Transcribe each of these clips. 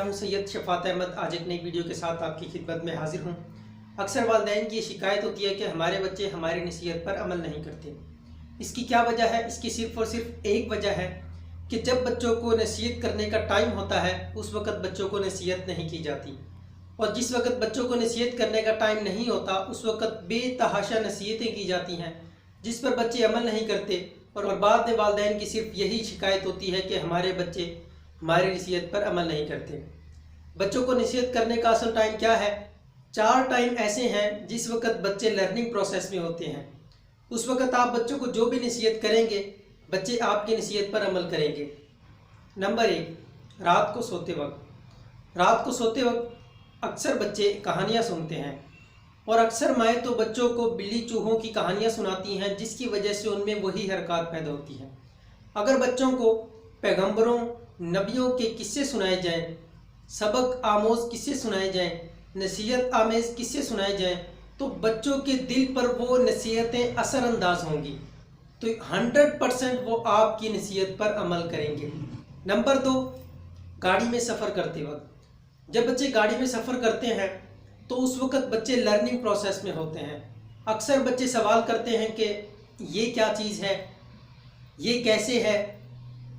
मैं हूं सैयद शफात अहमद। आज एक नई वीडियो के साथ आपकी खिदमत में हाजिर हूं। अक्सर वालिदैन की शिकायत होती है कि हमारे बच्चे हमारी नसीहत पर अमल नहीं करते। इसकी क्या वजह है? इसकी सिर्फ़ और सिर्फ एक वजह है कि जब बच्चों को नसीहत करने का टाइम होता है उस वक़्त बच्चों को नसीहत नहीं की जाती, और जिस वक़्त बच्चों को नसीहत करने का टाइम नहीं होता उस वक़्त बेतहाशा नसीहतें की जाती हैं जिस पर बच्चे अमल नहीं करते। और बाद में वालिदैन की सिर्फ यही शिकायत होती है कि हमारे बच्चे हमारी नसीहत पर अमल नहीं करते। बच्चों को नसीहत करने का असल टाइम क्या है? 4 टाइम ऐसे हैं जिस वक़्त बच्चे लर्निंग प्रोसेस में होते हैं। उस वक़्त आप बच्चों को जो भी नसीहत करेंगे बच्चे आपकी नसीहत पर अमल करेंगे। नंबर 1, रात को सोते वक्त। रात को सोते वक्त अक्सर बच्चे कहानियाँ सुनते हैं, और अक्सर माएँ तो बच्चों को बिल्ली चूहों की कहानियाँ सुनाती हैं जिसकी वजह से उनमें वही हरकत पैदा होती हैं। अगर बच्चों को पैगंबरों नबियों के किस्से सुनाए जाएं, सबक आमोज़ किस्से सुनाए जाएं, नसीहत आमेज़ किस्से सुनाए जाएं, तो बच्चों के दिल पर वो नसीहतें असरअंदाज होंगी, तो 100% वो आपकी नसीहत पर अमल करेंगे। नंबर 2, गाड़ी में सफ़र करते वक्त। जब बच्चे गाड़ी में सफ़र करते हैं तो उस वक़्त बच्चे लर्निंग प्रोसेस में होते हैं। अक्सर बच्चे सवाल करते हैं कि ये क्या चीज़ है, ये कैसे है।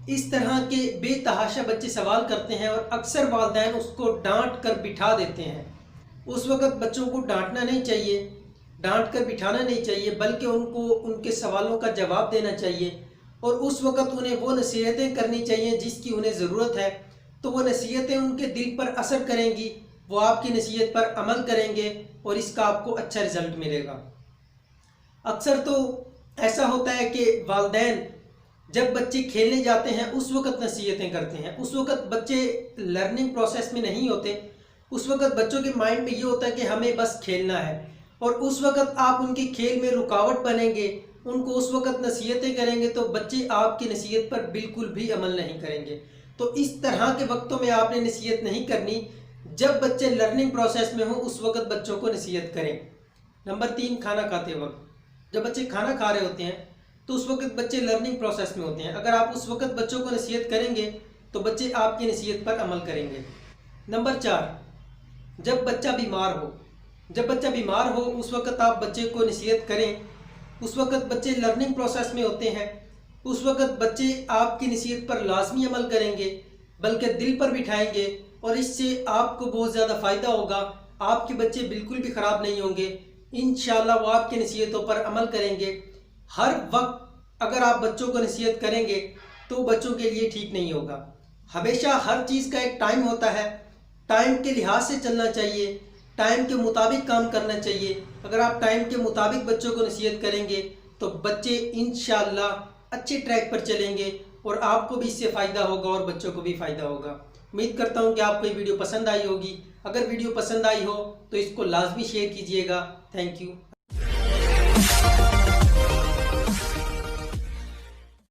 इस तरह के बेतहाशा बच्चे सवाल करते हैं और अक्सर वालिदैन उसको डांट कर बिठा देते हैं। उस वक़्त बच्चों को डांटना नहीं चाहिए, डांट कर बिठाना नहीं चाहिए, बल्कि उनको उनके सवालों का जवाब देना चाहिए, और उस वक़्त उन्हें वो नसीहतें करनी चाहिए जिसकी उन्हें ज़रूरत है। तो वो नसीहतें उनके दिल पर असर करेंगी, वो आपकी नसीहत पर अमल करेंगे और इसका आपको अच्छा रिज़ल्ट मिलेगा। अक्सर तो ऐसा होता है कि वालिदैन जब बच्चे खेलने जाते हैं उस वक़्त नसीहतें करते हैं। उस वक़्त बच्चे लर्निंग प्रोसेस में नहीं होते। उस वक़्त बच्चों के माइंड में ये होता है कि हमें बस खेलना है, और उस वक़्त आप उनके खेल में रुकावट बनेंगे, उनको उस वक़्त नसीहतें करेंगे तो बच्चे आपकी नसीहत पर बिल्कुल भी अमल नहीं करेंगे। तो इस तरह के वक्तों में आपने नसीहत नहीं करनी। जब बच्चे लर्निंग प्रोसेस में हो उस वक़्त बच्चों को नसीहत करें। नंबर 3, खाना खाते वक्त। जब बच्चे खाना खा रहे होते हैं तो उस वक़्त बच्चे लर्निंग प्रोसेस में होते हैं। अगर आप उस वक़्त बच्चों को नसीहत करेंगे तो बच्चे आपकी नसीहत पर अमल करेंगे। नंबर 4, जब बच्चा बीमार हो। जब बच्चा बीमार हो उस वक़्त आप बच्चे को नसीहत करें। उस वक़्त बच्चे लर्निंग प्रोसेस में होते हैं। उस वक़्त बच्चे आपकी नसीहत पर लाजमी अमल करेंगे, बल्कि दिल पर बिठाएंगे, और इससे आपको बहुत ज़्यादा फ़ायदा होगा। आपके बच्चे बिल्कुल भी ख़राब नहीं होंगे। इंशाअल्लाह वो आपकी नसीहतों पर अमल करेंगे। हर वक्त अगर आप बच्चों को नसीहत करेंगे तो बच्चों के लिए ठीक नहीं होगा। हमेशा हर चीज़ का एक टाइम होता है, टाइम के लिहाज से चलना चाहिए, टाइम के मुताबिक काम करना चाहिए। अगर आप टाइम के मुताबिक बच्चों को नसीहत करेंगे तो बच्चे इंशाअल्लाह अच्छे ट्रैक पर चलेंगे, और आपको भी इससे फ़ायदा होगा और बच्चों को भी फ़ायदा होगा। उम्मीद करता हूँ कि आपको ये वीडियो पसंद आई होगी। अगर वीडियो पसंद आई हो तो इसको लाजमी शेयर कीजिएगा। Thank you.